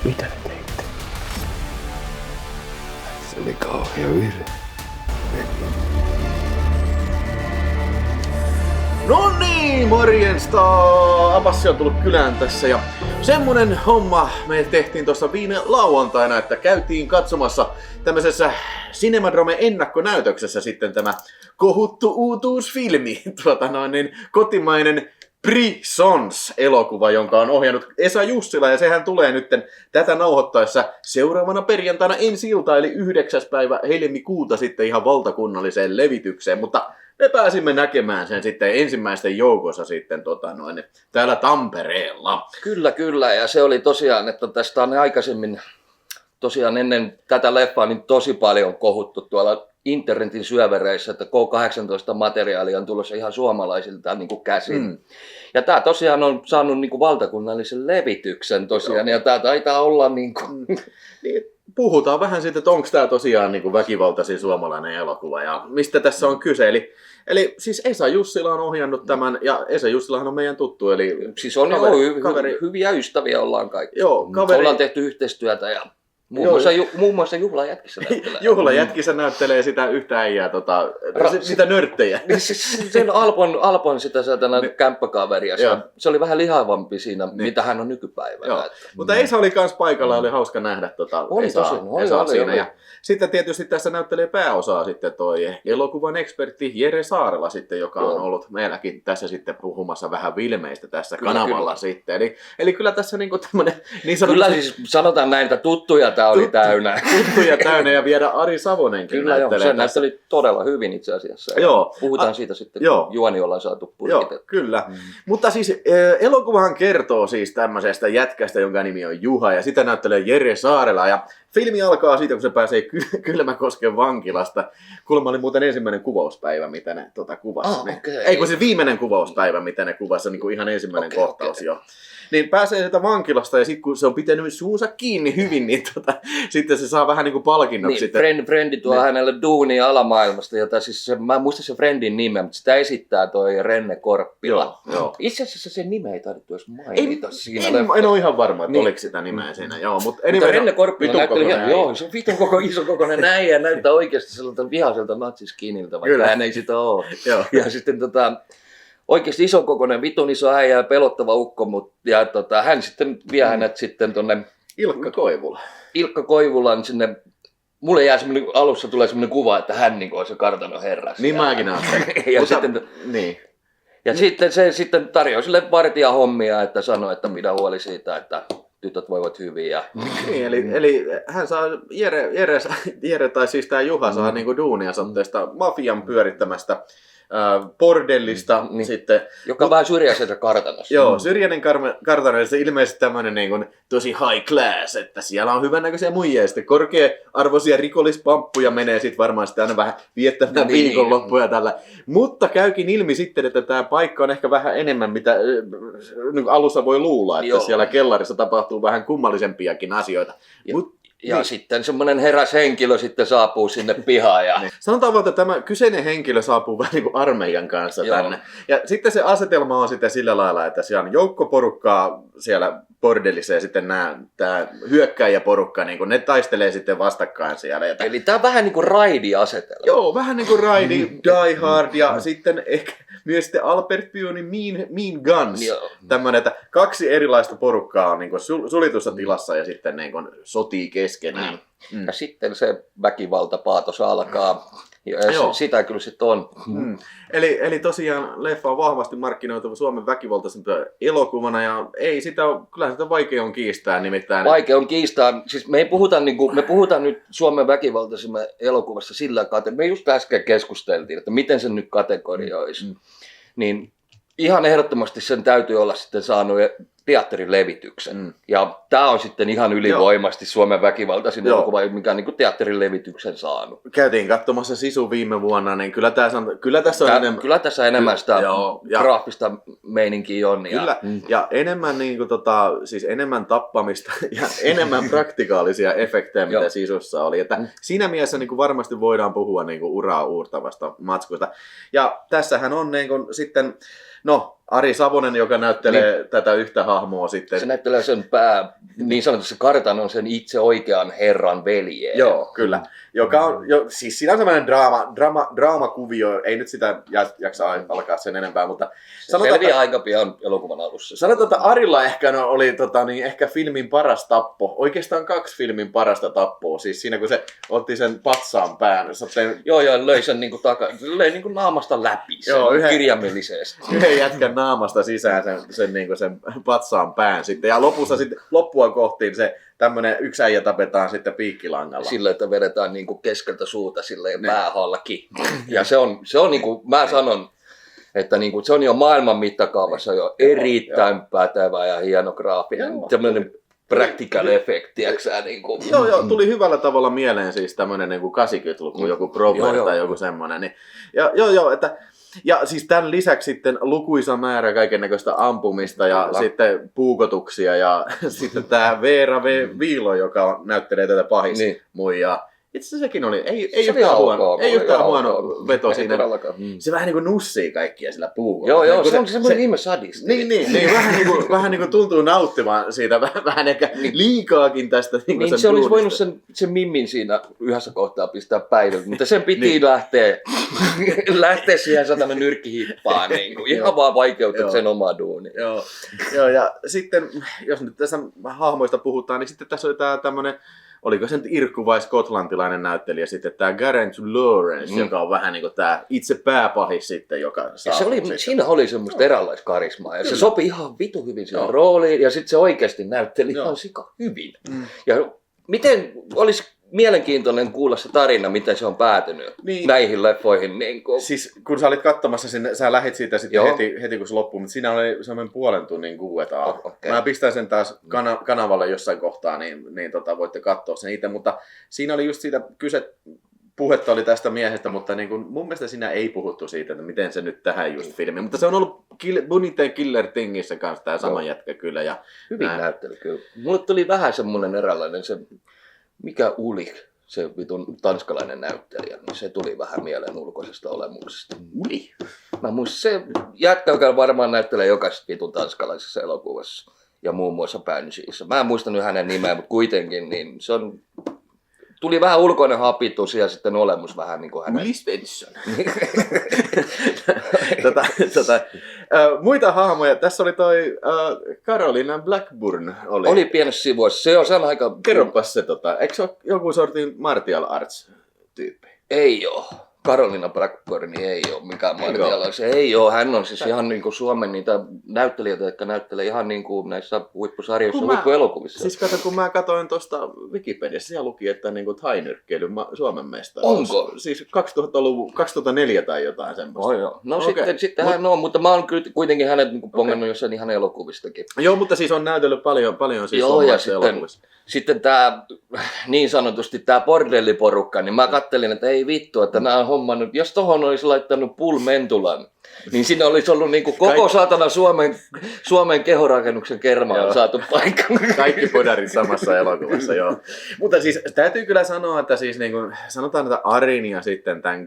Mitä ne teitte? Se oli kauhea virhe. No niin, morjensta! Apassi on tullut kylään tässä ja semmonen homma me tehtiin tuossa viime lauantaina, että käytiin katsomassa tämmöisessä Cinemadrome ennakkonäytöksessä sitten tämä kohuttu uutuusfilmi, kotimainen Prisons-elokuva, jonka on ohjannut Esa Jussila, ja sehän tulee nyt tätä nauhoittaessa seuraavana perjantaina ensi ilta, eli 9. päivä helmikuuta sitten ihan valtakunnalliseen levitykseen, mutta me pääsimme näkemään sen sitten ensimmäisten joukossa sitten täällä Tampereella. Kyllä, ja se oli tosiaan, että tästä on aikaisemmin, tosiaan ennen tätä leffaa, niin tosi paljon kohuttu tuolla internetin syövereissä, että K18-materiaalia on tulossa ihan suomalaisilta niin kuin käsin. Ja tämä tosiaan on saanut niin kuin valtakunnallisen levityksen tosiaan, ja tämä taitaa olla niin kuin... Niin, puhutaan vähän siitä, että onko tämä tosiaan niin kuin väkivaltaisin suomalainen elokuva, ja mistä tässä on kyse. Eli siis Esa Jussila on ohjannut tämän, ja Esa Jussilahan on meidän tuttu, eli... Siis on kaveri, hyviä ystäviä ollaan kaikki. Joo, kaveri... Ollaan tehty yhteistyötä, ja... Muun muassa Juhlajätkissä näyttelee. Juhlajätkissä näyttelee sitä yhtä äijää, sitä nörttejä. Sen Alpon sitä kämppäkaveria. Se oli vähän lihavampi siinä, mitä hän on nykypäivänä. Mutta Esa oli kans paikalla, oli hauska nähdä Esaa siinä. Ja sitten tietysti tässä näyttelee pääosaa sitten toi elokuvan ekspertti Jere Saarela sitten, joka on ollut meilläkin tässä sitten puhumassa vähän Vilmeistä tässä kanavalla sitten. Eli kyllä tässä niinku tämmönen niin sanotusti... Kyllä siis sanotaan näin, että tuttuja tämä oli täynnä. Tuttuja täynnä ja viedä Ari Savonenkin kyllä näyttelee. Se näytteli todella hyvin itse asiassa. Joo. Puhutaan siitä sitten, kun juoni ollaan saatu purkitettua. Joo, kyllä. Mutta siis elokuvahan kertoo siis tämmöisestä jätkästä, jonka nimi on Juha, ja sitä näyttelee Jere Saarela. Ja filmi alkaa siitä, kun se pääsee Kylmäkosken vankilasta. Kuulemma oli muuten ensimmäinen kuvauspäivä, mitä ne kuvasi. Okay. Ei kun se viimeinen kuvauspäivä, mitä ne kuvasi, niin kuin ihan ensimmäinen kohtaus jo. Niin pääsee sieltä vankilasta, ja sitten kun se on pitänyt suunsa kiinni hyvin, niin sitten se saa vähän niin kuin palkinnoksi. Niin, Frendi tuo hänelle duunia alamaailmasta, jota siis mä en muista sen Frendin nimeä, mutta sitä esittää toi Renne Korppila. Joo. Itse asiassa sen nimeä ei taidettu edes mainita siinä. En ole ihan varma, että oliko sitä nimeä siinä. Joo, mutta Renne Korppila näytteli, joo, se on vitun iso kokoinen näin, ja näyttää oikeasti sellaiselta vihaiselta natsiskiniltä, vaikka hän ei sitä ole. Ja sitten oikeasti isokokoinen, vitun iso äijä ja pelottava ukko, ja hän sitten vie hänet sitten tonne Ilkka Koivulan sinne. Mulle jää alussa tulee semmoinen kuva, että hän niin on se kartanon herras. Niin mäkin ajattelin. Ja sitten se sitten tarjoaa sille vartija hommia, että sanoo, että pidä huoli siitä, että tytöt voivat hyvin. Niin, eli hän saa, Jere tai siis tämä Juha saa niinku duunia tästä mafian pyörittämästä bordellista sitten. Joka on vähän syrjäiseltä kartanossa. Joo, syrjäinen kartano, ja se ilmeisesti tämmöinen niin kuin tosi high class, että siellä on hyvännäköisiä muijia, ja sitten korkea-arvoisia rikollispamppuja menee sitten varmaan sitten aina vähän viettämään viikonloppuja tällä. Mutta käykin ilmi sitten, että tämä paikka on ehkä vähän enemmän, mitä alussa voi luulla, että siellä kellarissa tapahtuu vähän kummallisempiakin asioita. Ja sitten semmoinen heräs henkilö sitten saapuu sinne pihaan. Ja... Sanotaan vaan, että tämä kyseinen henkilö saapuu vähän niin kuin armeijan kanssa tänne. Ja sitten se asetelma on sitten sillä lailla, että siellä on joukkoporukkaa siellä bordellissa ja sitten tämä hyökkääjäporukka, niin ne taistelee sitten vastakkain siellä. Eli tämä on vähän niin kuin raidi-asetelma. Joo, vähän niin kuin raidi, Die Hard ja sitten ehkä myös sitten Albert Pionin Mean Guns. Tämmöinen, että kaksi erilaista porukkaa on niin kuin sulitussa tilassa ja sitten niin kuin sotii keskenään. Ja sitten se väkivaltapaatos alkaa. Ja sitä kyllä sitten on. Eli tosiaan leffa on vahvasti markkinoitu Suomen väkivaltaisempana elokuvana, ja ei sitä ole, kyllähän sitä vaikea on kiistää nimittäin. Vaikea on kiistää. Siis me puhutaan nyt Suomen väkivaltaisemman elokuvasta sillä kategorialla. Me just äsken keskusteltiin, että miten se nyt kategorioisi. Niin ihan ehdottomasti sen täytyy olla sitten saanut teatterilevityksen. Ja tämä on sitten ihan ylivoimasti Suomen väkivaltaisin elokuva, mikä on niin kuin teatterilevityksen saanut. Käytiin katsomassa Sisu viime vuonna, niin kyllä tässä enemmän sitä graafista meininkiä on. Kyllä, ja enemmän, niin kuin, siis enemmän tappamista ja enemmän praktikaalisia efektejä, mitä Sisussa oli. Että siinä mielessä niin kuin varmasti voidaan puhua niin kuin uraa uurtavasta matskusta. Ja tässähän on niin kuin, sitten... No, Ari Savonen, joka näyttelee tätä yhtä hahmoa sitten. Se näyttelee sen niin sanotusti kartanon sen itse oikean herran veljeen. Joo, kyllä. Joka on, siis siinä on sellainen draamakuvio, ei nyt sitä jaksa alkaa sen enempää, mutta... Se selviää aika pian elokuvan alussa. Sanotaan, että Arilla ehkä oli ehkä filmin paras tappo. Oikeastaan 2 filmin parasta tappoa. Siis siinä kun se otti sen patsaan pään. Joo, löi sen löi naamasta läpi sen kirjaimellisesti. Yhden jätkän naamasta sisään sen patsaan pään sitten. Ja lopussa sitten loppua kohtiin se tämmönen yksi äijä tapetaan sitten piikkilangalla. Sillä, että vedetään keskeltä suuta silleen pää halki. Ja se on mä sanon, että se on jo maailman mittakaavassa jo erittäin pätevä ja hieno graafinen. Tämmöinen practical effect, tiiäksä? Joo, tuli hyvällä tavalla mieleen siis tämmönen 80-luku, joku Prover tai joku semmonen. Niin, ja siis tämän lisäksi sitten lukuisa määrä kaikennäköistä ampumista ja sitten puukotuksia ja sitten tämä Veera Viilo, joka näyttelee tätä muijaa. Itse asiassa sekin oli, ei yhtään huono veto siinä. Se vähän niin kuin nussii kaikkia sillä puukolla. Joo, se on semmoinen ihme sadisti. Niin vähän niin kuin tuntuu nauttimaan siitä vähän ehkä liikaakin tästä. Niin se olisi voinut sen mimmin siinä yhdessä kohtaa pistää päivälle, mutta sen piti lähteä siihen satana nyrkkihippaan. Ihan vaan vaikeuttaa sen omaa duunia. Joo, ja sitten jos nyt tässä hahmoista puhutaan, niin sitten tässä oli tämä tämmöinen, oliko se nyt irkku vai skotlantilainen näyttelijä sitten, tämä Geraint Lawrence, joka on vähän niin kuin tämä itse pääpahis sitten, joka saa... Siinä oli semmoista eräänlaiskarismaa, ja se sopi ihan vitu hyvin siihen rooliin, ja sitten se oikeasti näytteli ihan sika hyvin. Ja miten olisi mielenkiintoinen kuulla se tarina, miten se on päätynyt näihin leffoihin. Siis kun sä olit katsomassa sinne, sä lähit siitä sitten heti kun se loppui, mutta siinä oli semmoinen puolen tunnin Q&A. Okay. Mä pistän sen taas kanavalle jossain kohtaa, niin voitte katsoa sen itse, mutta siinä oli just siitä puhetta oli tästä miehestä, mutta mun mielestä siinä ei puhuttu siitä, että miten se nyt tähän just filmiin. Mutta se on ollut Bunny Killer Thingissä kanssa tämä sama jätkä kyllä. Ja hyvin näyttely kyllä. Mulle tuli vähän semmoinen eräänlainen mikä Uli, se vitun tanskalainen näyttelijä, niin se tuli vähän mieleen ulkoisesta olemuksesta. Uli? Mä muistan, se jätkä, joka varmaan näyttelee jokaisessa vitun tanskalaisessa elokuvassa ja muun muassa Bansheessa. Mä en muistanut hänen nimeä, mutta kuitenkin niin se on... Tuli vähän ulkoinen hapitus ja sitten olemus vähän niin kuin hänen... Uli Svensson. Muita hahmoja. Tässä oli toi Carolina Blackburn. Oli pienessä sivuissa. Se on aika... Kerropas se, eikö se ole joku sortin martial arts tyyppi? Ei oo. Carolina Blackburn ei ole mikään martial arts. Ei oo. Hän on siis ihan niin kuin Suomen niitä näyttelijöitä, jotka näyttelee ihan niin kuin näissä huippusarjoissa, huippuelokuvissa. Siis kato, kun mä katsoin tuosta Wikipediassa, siellä luki, että niin thai-nyrkkeily Suomen mestaruus. Onko? Siis 2000-luvun, 2004 tai jotain semmoista. Joo. No okay. Sitten hän on, mutta mä oon kuitenkin hänet niin pongannut jossain ihan elokuvistakin. Joo, mutta siis on näytellyt paljon siis suomalaisissa elokuvissa. Sitten tämä niin sanotusti tämä bordelliporukka, niin mä kattelin, että ei vittu, että nämä on hommannut, jos tohon olisi laittanut pulmentulan, niin siinä olisi ollut niin kuin koko saatana Suomen kehorakennuksen kermaan saatu paikka. Kaikki podarit samassa elokuvassa, joo. Mutta siis täytyy kyllä sanoa, että siis niin kuin, sanotaan, että Arin ja sitten tämän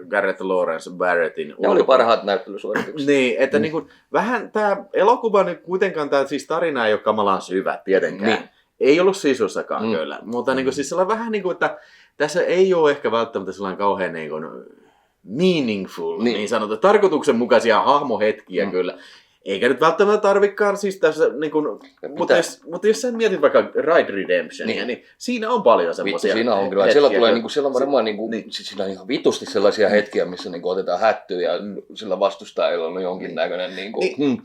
Gareth Lawrence Barrettin... Ne oli parhaat näyttelysuoritukset. Niin, että niin kuin, vähän tämä elokuva nyt kuitenkaan, tämä siis tarina ei ole kamalan syvä tietenkään. Niin. Ei ollut sisussakaan kyllä, mutta niin kuin, siis sellainen vähän niin kuin, että tässä ei ole ehkä välttämättä sellainen kauhean niin kuin meaningful, niin sanottu, tarkoituksenmukaisia hahmohetkiä kyllä. Eikä nyt välttämättä tarvikaan siis tässä, niin kuin, mutta jos sä mietit vaikka Ride Redemptionia, niin siinä on paljon semmoisia siinä on kyllä. Siellä tulee niin kuin, siellä on varmaan siis siinä on ihan vitusti sellaisia hetkiä, missä niin kuin, otetaan hättyä ja sillä vastustajalla on jonkinnäköinen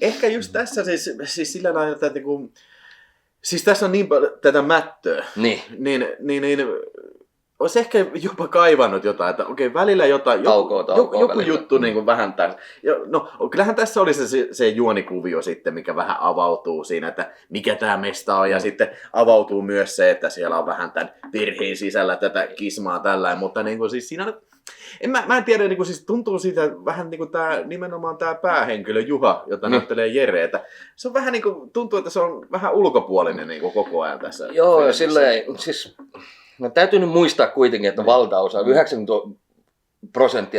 ehkä just tässä siis sillä lailla, että niin kuin, siis tässä on niin paljon tätä mättöä, niin olisi ehkä jopa kaivannut jotain, että okei, välillä jotain, joku juttu niin kuin vähän tämän. No, kyllähän tässä oli se juonikuvio sitten, mikä vähän avautuu siinä, että mikä tämä mesta on, ja sitten avautuu myös se, että siellä on vähän tämän perheen sisällä tätä kismaa tällainen, mutta niin kuin siis siinä mä en tiedä, niin kuin siis tuntuu siitä vähän niin kuin nimenomaan tämä päähenkilö Juha, jota näyttelee Jere, että se on vähän niin kuin, tuntuu, että se on vähän ulkopuolinen niin kuin koko ajan tässä. Joo, ja silleen, siis no, täytyy nyt muistaa kuitenkin, että valtaosa, 90%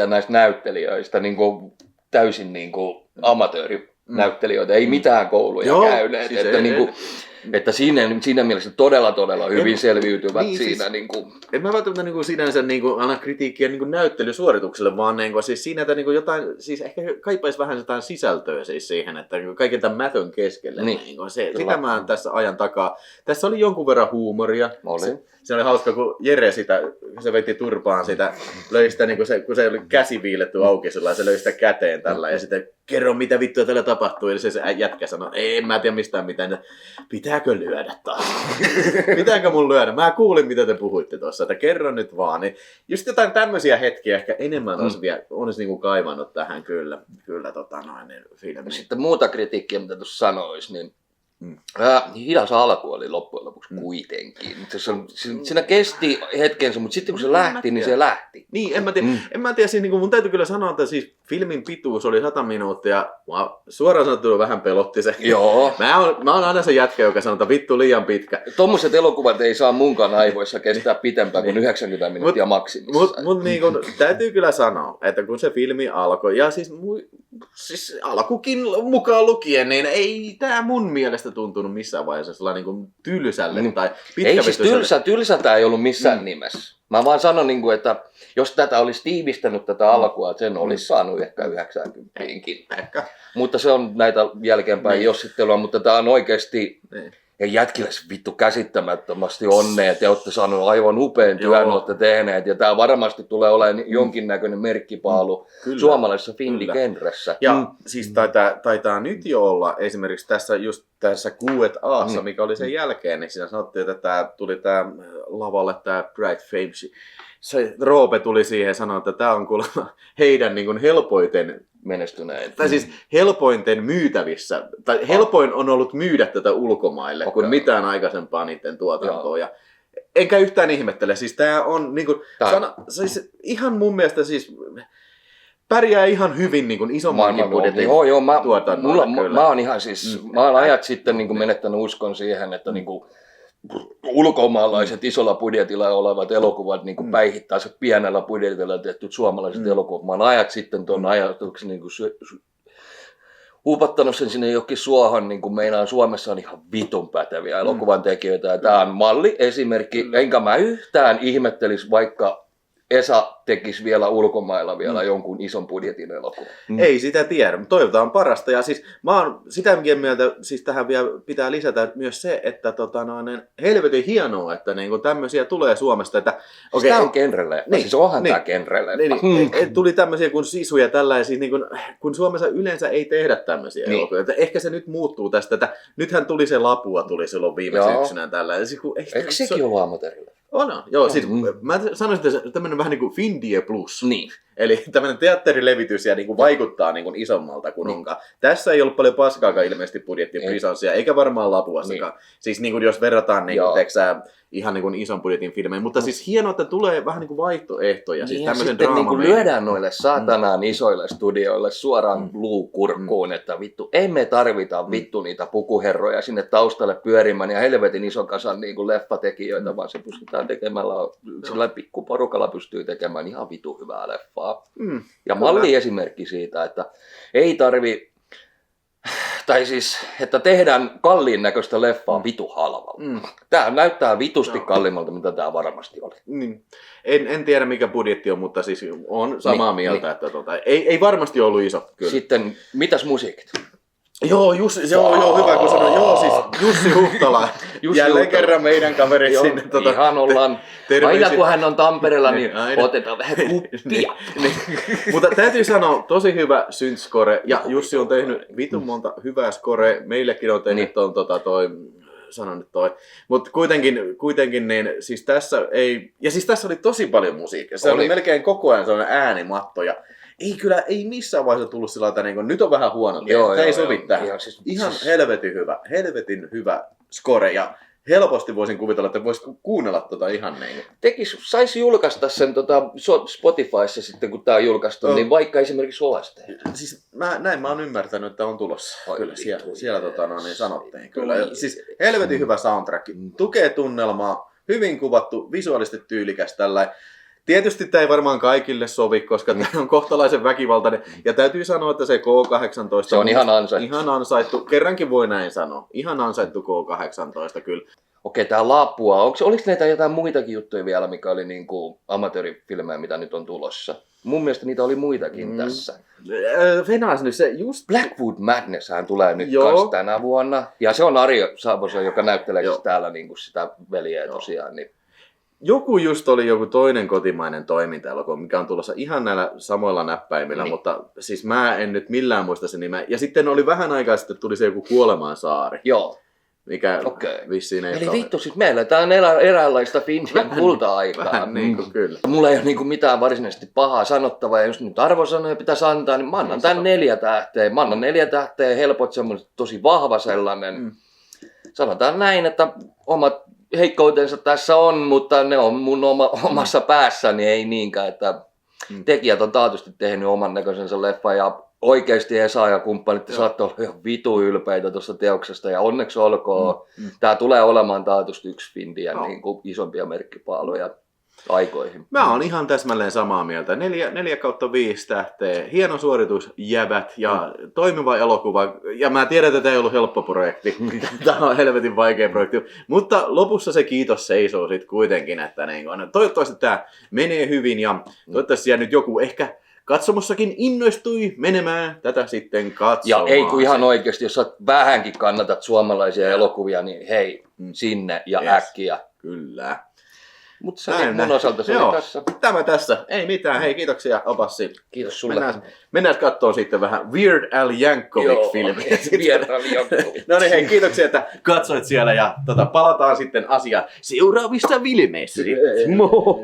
näistä näyttelijöistä niin kuin, täysin niin kuin, amatööri näyttelijöitä, ei mitään kouluja käyneet. Siis että siinä mielessä todella hyvin selviytyvät niin, siinä. Siis, en mä välttämättä sinänsä anna kritiikkiä näyttelysuoritukselle, vaan siis siinä, että jotain, siis ehkä kaipaisi vähän jotain sisältöä siis siihen, että kaiken tämän mätön keskelle. Sitä mä tässä ajan takaa. Tässä oli jonkun verran huumoria. Se oli hauska, kun Jere se veti turpaan sitä, löi sitä, kun se oli käsi viiletty auki, se löi sitä käteen tällä ja sitten kerro mitä vittua tällä tapahtuu. Ja se jätkä sanoi, en mä tiedä mistään mitään, pitääkö lyödä taas? Pitääkö mun lyödä? Mä kuulin mitä te puhuitte tuossa, että kerro nyt vaan. Niin just jotain tämmöisiä hetkiä ehkä enemmän olisi kaivannut tähän kyllä filmiin. Sitten muuta kritiikkiä, mitä tuossa sanoisi, niin hidas alku oli loppujen lopuksi kuitenkin. Siinä kesti hetkensä, mutta sitten kun se lähti, niin se lähti. Niin, en mä tiedä siis, mun täytyy kyllä sanoa, että siis filmin pituus oli 100 minuuttia. Suoraan sanottuna vähän pelotti se. Joo. Mä oon aina se jätkä, joka sanoo, että vittu liian pitkä. Tommoset elokuvat ei saa munkaan aivoissa kestää pitempään kuin 90 minuuttia maksimissaan. Mut täytyy kyllä sanoa, että kun se filmi alkoi, ja siis alkukin mukaan lukien, niin ei tää mun mielestä tuntunut missään vaiheessa sellainen tylsälle tai pitkävetyiselle. Ei siis tylsältä ei ollut missään nimessä. Mä vaan sanon, että jos tätä olisi tiivistänyt tätä alkua, sen olisi saanut ehkä 90-kin. Mutta se on näitä jälkeenpäin jossittelua, mutta tää on oikeasti... Ja jätkille vittu käsittämättömästi onnea, te olette saaneet aivan upean työn, olette tehneet. Ja tämä varmasti tulee olemaan jonkinnäköinen merkkipaalu suomalaisessa findigenressä. Ja siis taitaa nyt jo olla esimerkiksi tässä Q&A:ssa, mikä oli sen jälkeen, niin siinä sanottiin, että tuli lavalle tämä Bright Fame. Se Roope tuli siihen ja sanoi, että tämä on kuulemma heidän helpoiten menestyneet. Tai siis helpointen myytävissä, tai helpoin on ollut myydä tätä ulkomaille kuin mitään aikaisempaa niiden tuotantoa. Ja enkä yhtään ihmettele, siis tää on siis ihan mun mielestä siis pärjää ihan hyvin isommankin budjetin tuotannolla. Mä oon ihan siis, mä oon ajat sitten menettänyt uskon siihen, että ulkomaalaiset isolla budjetilla olevat elokuvat päihittää se pienellä budjetilla tehty suomalaiset elokuvat. Mä oon ajat sitten tuon ajatuksen upottanut sen sinne johonkin suohon, meinaan Suomessa on ihan vitun päteviä elokuvan tekijöitä. Ja tää on malli esimerkki, enkä mä yhtään ihmettelisi, vaikka Esa tekisi vielä ulkomailla jonkun ison budjetin elokuvan. Ei sitä tiedä, mutta toivotaan parasta. Ja siis mä oon sitäkin mieltä, siis tähän vielä pitää lisätä myös se, että helvetin hienoa, että tämmöisiä tulee Suomesta. Että, tämä on genrelle. Siis onhan tämä genrelle. Tuli tämmöisiä kuin sisuja tällaisia, kun Suomessa yleensä ei tehdä tämmöisiä elokuvia. Että ehkä se nyt muuttuu tästä, että nythän tuli se Lapua tuli silloin viime syksynä tällainen. Eikö sekin ollut amatöörillä? Joo, siis mä sanoisin, että tämmöinen vähän niin kuin Findie Plus. Niin. Eli tämmöinen teatterilevitys ja vaikuttaa isommalta kuin onkaan. Tässä ei ollut paljon paskaakaan ilmeisesti budjettia Prisonsia, eikä varmaan Lapuassakaan. Siis jos verrataan ihan ison budjetin filmeihin. Mutta siis hienoa, että tulee vähän vaihtoehtoja. Siis tämmöisen sitten lyödään noille saatanaan isoille studioille suoraan luukurkkuun, että vittu, ei me tarvita vittu niitä pukuherroja sinne taustalle pyörimään ja helvetin ison kasan leffatekijöitä, vaan se pystytään tekemällä, sillä pikkuporukalla pystyy tekemään ihan vitu hyvää leffaa. Ja malli esimerkki siitä, että ei tarvi, tai siis, että tehdään kalliin näköistä leffaa vitu halvalla. Tämä näyttää vitusti kalliimmalta, mitä tämä varmasti oli. Niin. En tiedä mikä budjetti on, mutta siis on samaa mieltä, että ei varmasti ollut iso. Kyllä. Sitten, mitäs musiikit? Joo, hyvä kun sanoin. Siis Jussi Huhtala. Jälleen kerran meidän kaveri sinne. Ihan ollaan. Aina kun hän on Tampereella, niin otetaan vähän kuppia. Mutta täytyy sanoa, tosi hyvä synth-score. Ja Jussi on tehnyt vitun monta hyvää score. Meillekin on tehnyt Mutta kuitenkin niin, siis tässä ei... Ja siis tässä oli tosi paljon musiikkia. Se oli melkein koko ajan sellainen äänimatto. Ja ei missään vaiheessa tullut sillä tavalla, että nyt on vähän huono. Tämä ei sovi tähän. Ihan helvetin hyvä score. Ja helposti voisin kuvitella, että voisit kuunnella ihan saisi julkaista sen Spotifyssa sitten, kun tämä on julkaistu, niin vaikka esimerkiksi OST. Siis mä oon ymmärtänyt, että on tulossa. Kyllä siellä niin sanottiin. Kyllä. Siis helvetin hyvä soundtrack. Tukee tunnelmaa, hyvin kuvattu, visuaalisesti tyylikäs tällainen. Tietysti tämä ei varmaan kaikille sovi, koska tämä on kohtalaisen väkivaltainen. Ja täytyy sanoa, että se K-18 se on ihan ansaittu. Ihan ansaittu. Kerrankin voi näin sanoa. Ihan ansaittu K-18 kyllä. Okei, tää Lapua. Oliko näitä jotain muitakin juttuja vielä, mikä oli niinku amatöörifilmejä, mitä nyt on tulossa? Mun mielestä niitä oli muitakin tässä. Venäjäs nyt se just... Blackwood Madnesshän tulee nyt kanssa tänä vuonna. Ja se on Ari Saabosen, joka näyttelee täällä niinku sitä veljeä tosiaan. Niin. Joku just oli joku toinen kotimainen toiminta-elokuva, mikä on tulossa ihan näillä samoilla näppäimillä, mutta siis mä en nyt millään muista sen nimeä. Ja sitten oli vähän aikaa sitten tuli se joku Kuolemansaari. Joo. Mikä vissiin ei eli vittu, siis meillä tää on eräänlaista Finnian kulta-aikaa. Vähän niin kuin kyllä. Mulla ei ole niin kuin mitään varsinaisesti pahaa sanottavaa, ja jos nyt arvosanoja pitäisi antaa, niin mä annan tän 4 tähteä. Mä annan 4 tähteä, helpot semmoinen tosi vahva sellainen. Sanotaan näin, että omat heikkoutensa tässä on, mutta ne on mun omassa päässäni, ei niinkään, että tekijät on taatusti tehnyt oman näköisensä leffa ja oikeasti Esa ja kumppanit saattoi olla ihan vitu ylpeitä tuosta teoksesta ja onneksi olkoon. Tää tulee olemaan taatusti yksi Findian niin kuin isompia merkkipaaluja aikoihin. Mä oon ihan täsmälleen samaa mieltä. 4/5 tähteä. Hieno suoritus, jävät ja toimiva elokuva. Ja mä tiedän, että tämä ei ollut helppo projekti. Tämä on helvetin vaikea projekti. Mutta lopussa se kiitos seisoo sitten kuitenkin. Että niin kun, toivottavasti tämä menee hyvin ja toivottavasti siellä nyt joku ehkä katsomossakin innostui menemään tätä sitten katsomaan. Ja ei kun ihan oikeasti, jos sä vähänkin kannatat suomalaisia elokuvia, niin hei, sinne ja äkkiä. Kyllä. Mutta se mun osalta se oli tässä. Tämä tässä. Ei mitään. Hei, kiitoksia Opassi. Kiitos sulle. Mennään katsomaan sitten vähän Weird Al Yankovic-filmiä. Weird Al Yankovic. No niin, hei, kiitoksia, että katsoit siellä ja palataan sitten asiaan seuraavissa filmeissä. Moi!